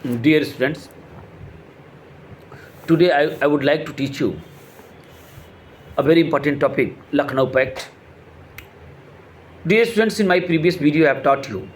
Dear students, today I would like to teach you a very important topic, Lucknow Pact. Dear students, in my previous video I have taught you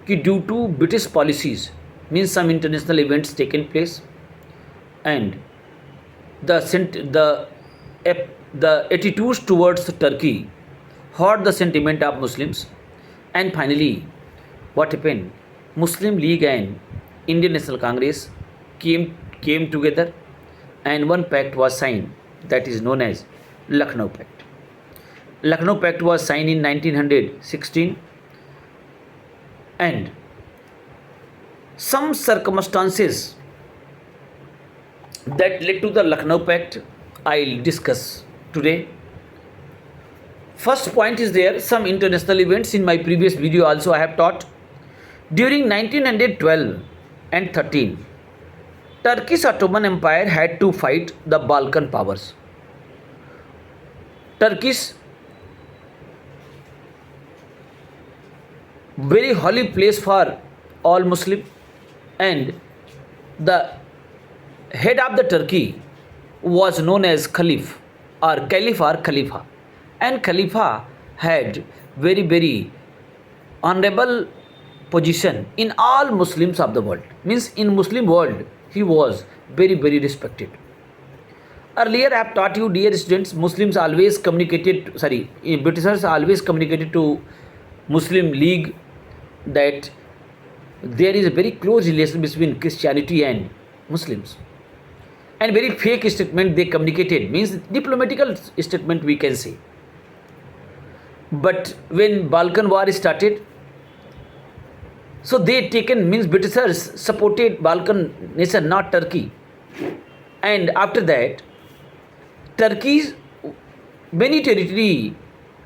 that due to British policies, means some international events taken place, and the the attitudes towards Turkey hurt the sentiment of Muslims, and finally, what happened? Muslim League and Indian National Congress came together, and one pact was signed that is known as Lucknow Pact. Lucknow Pact was signed in 1916, and some circumstances that led to the Lucknow Pact I'll discuss today. First point is there some international events in my previous video also I have taught. During 1912 and 13, Turkish Ottoman Empire had to fight the Balkan powers. Turkish, very holy place for all Muslim, and the head of the Turkey was known as Caliph or Khalifa, and Khalifa had very honorable position in all Muslims of the world, means in Muslim world he was very respected. Earlier I have taught you, dear students, Britishers always communicated to Muslim League that there is a very close relation between Christianity and Muslims, and very fake statement they communicated, means diplomatical statement we can say. But when Balkan war started, so they taken, means Britishers supported Balkan nation, not Turkey, and after that Turkey's many territory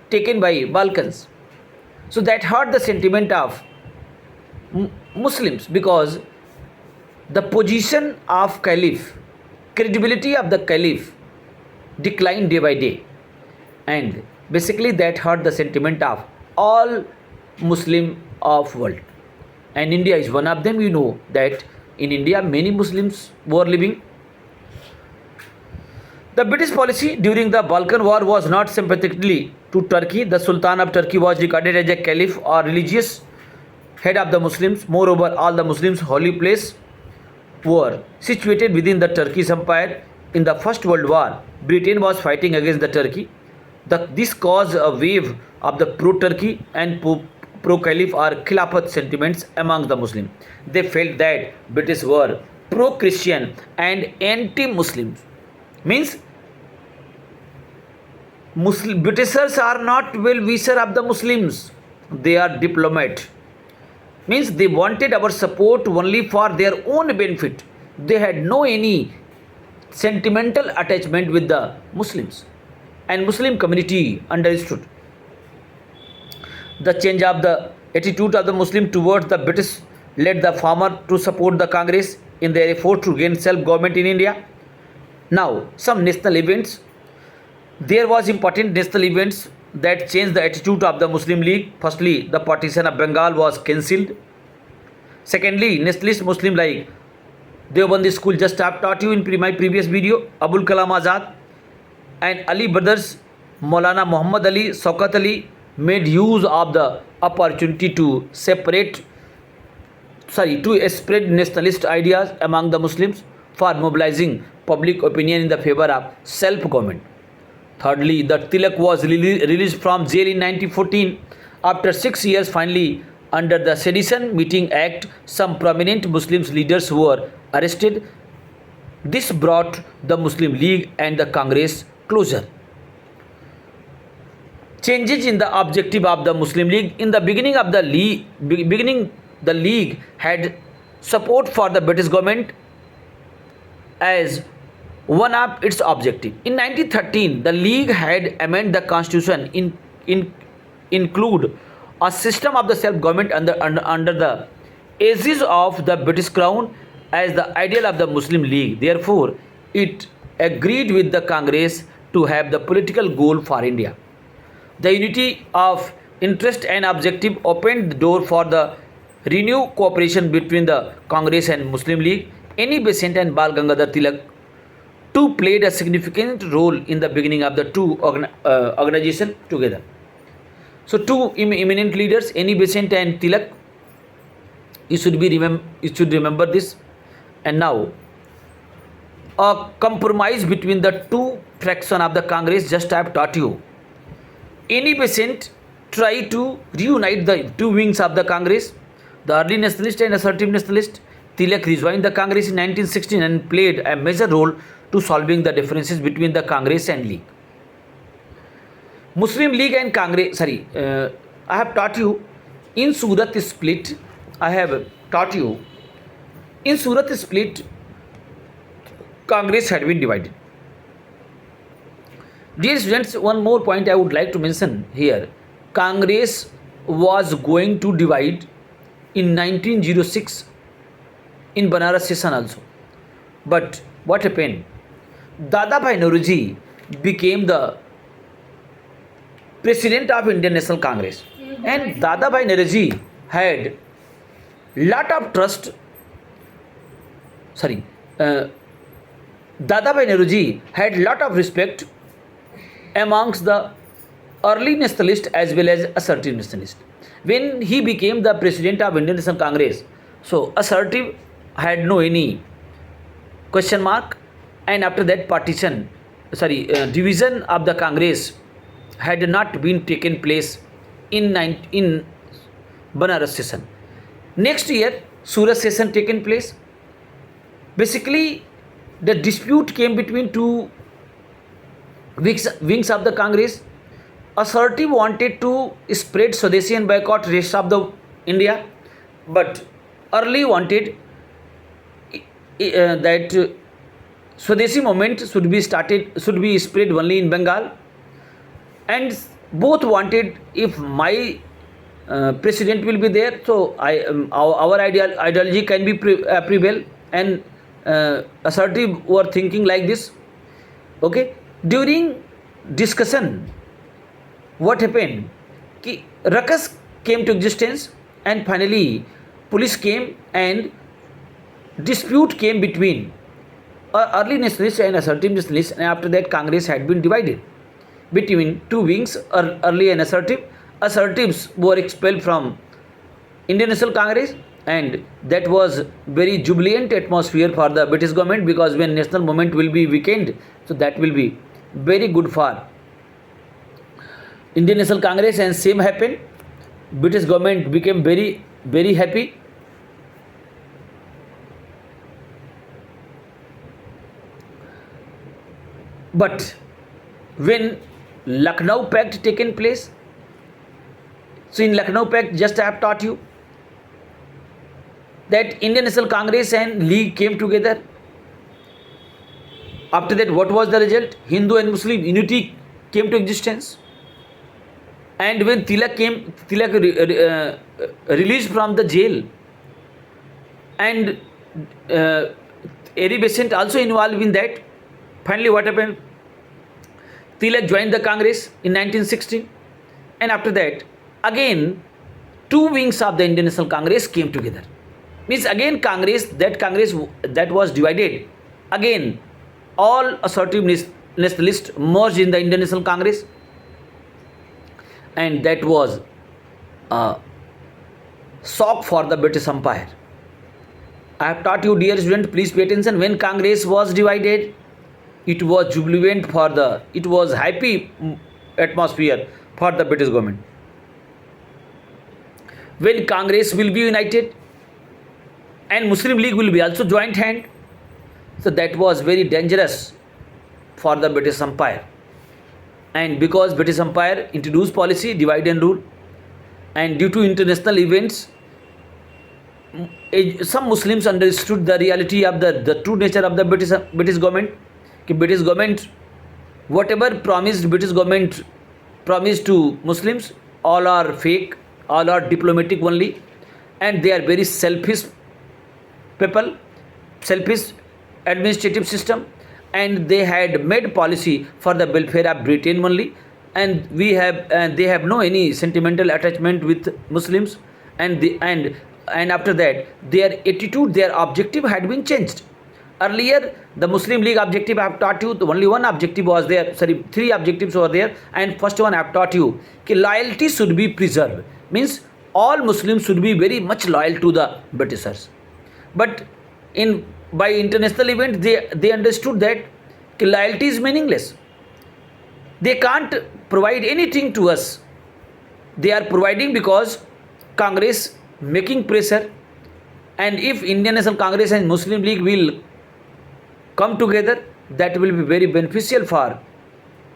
taken by Balkans, so that hurt the sentiment of Muslims, because the position of Caliph, credibility of the Caliph declined day by day, and basically that hurt the sentiment of all Muslim of world, and India is one of them. You know that in India many Muslims were living. The British policy during the Balkan War was not sympathetically to Turkey. The Sultan of Turkey was regarded as a caliph or religious head of the Muslims. Moreover, all the Muslims' holy places were situated within the Turkish Empire. In the First World War, Britain was fighting against the Turkey. This caused a wave of the pro-Turkey and pro-Caliph or Khilafat sentiments among the Muslims. They felt that British were pro-Christian and anti-Muslims. Means Britishers are not well-wisher of the Muslims. They are diplomat. Means they wanted our support only for their own benefit. They had no any sentimental attachment with the Muslims, and Muslim community understood. The change of the attitude of the Muslim towards the British led the farmer to support the Congress in their effort to gain self-government in India. Now, some national events. There was important national events that changed the attitude of the Muslim League. Firstly, the partition of Bengal was cancelled. Secondly, nationalist Muslim like Deobandi school, just I have taught you in my previous video, Abul Kalam Azad and Ali brothers, Maulana Muhammad Ali, Shaukat Ali made use of the opportunity to spread nationalist ideas among the Muslims for mobilizing public opinion in the favor of self-government. Thirdly, the Tilak was released from jail in 1914 after 6 years. Finally, under the Sedition Meeting Act, some prominent Muslim leaders were arrested. This brought the Muslim League and the Congress closer. Changes in the objective of the Muslim League. In the beginning of the the League had support for the British government as one of its objective. In 1913, the League had amended the constitution include a system of the self-government under the aegis of the British Crown as the ideal of the Muslim League. Therefore, it agreed with the Congress to have the political goal for India. The unity of interest and objective opened the door for the renew cooperation between the Congress and Muslim League. Annie Besant and Bal Gangadhar Tilak two played a significant role in the beginning of the two organization together. So two eminent leaders, Annie Besant and Tilak, you should remember this. And now a compromise between the two fraction of the Congress, just I have taught you. Any Besant tried to reunite the two wings of the Congress, the early nationalist and assertive nationalist. Tilak rejoined the Congress in 1916 and played a major role to solving the differences between the Congress and League. Muslim League and Congress, I have taught you in Surat split. I have taught you in Surat split, Congress had been divided. Dear students, one more point I would like to mention here. Congress was going to divide in 1906 in Banaras session also. But what happened? Dadabhai Nauroji became the president of Indian National Congress. And Dadabhai Nauroji had lot of trust. Dadabhai Nauroji had lot of respect amongst the early nationalists as well as assertive nationalists. When he became the president of Indian National Congress, so assertive had no any question mark, and after that division of the Congress had not been taken place in Banaras session. Next year, Surat session taken place. Basically, the dispute came between two wings of the Congress. Assertive wanted to spread Swadeshi and boycott rest of the India, but early wanted that Swadeshi movement should be spread only in Bengal, and both wanted if my president will be there, so our ideology can be prevail, and assertive were thinking like this. Okay, during discussion, what happened? Ruckus came to existence, and finally police came and dispute came between early nationalists and assertive nationalists, and after that Congress had been divided between two wings, early and assertive. Assertives were expelled from Indian National Congress, and that was very jubilant atmosphere for the British government, because when national movement will be weakened, so that will be very good for Indian National Congress, and same happened. British government became very, very happy. But when Lucknow pact taken place, so in Lucknow pact, just I have taught you that Indian National Congress and League came together. After that, what was the result? Hindu and Muslim unity came to existence. And when Tilak released from the jail, and Annie Besant also involved in that. Finally, what happened? Tilak joined the Congress in 1916, and after that, again, two wings of the Indian National Congress came together. Means again Congress that was divided, again all assertive nationalists merged in the Indian National Congress, and that was a shock for the British Empire. I have taught you, dear student, please pay attention. When Congress was divided, it was jubilant it was happy atmosphere for the British government. When Congress will be united and Muslim League will be also joint hand, so that was very dangerous for the British Empire. And because British Empire introduced policy divide and rule, and due to international events, some Muslims understood the reality of the true nature of the British government. British government, whatever British government promised to Muslims, all are fake, all are diplomatic only, and they are very selfish people, selfish administrative system, and they had made policy for the welfare of Britain only, and they have no any sentimental attachment with Muslims, and and after that their attitude, their objective had been changed. Earlier, the Muslim League objective I have taught you, only one objective was there, sorry, three objectives were there, and first one I have taught you, कि loyalty should be preserved. Means all Muslims should be very much loyal to the Britishers. But in by international event, they understood that कि loyalty is meaningless. They can't provide anything to us. They are providing because Congress making pressure, and if Indian National Congress and Muslim League will come together, that will be very beneficial for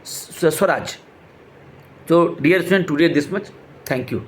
Swaraj. So dear student, today this much. Thank you.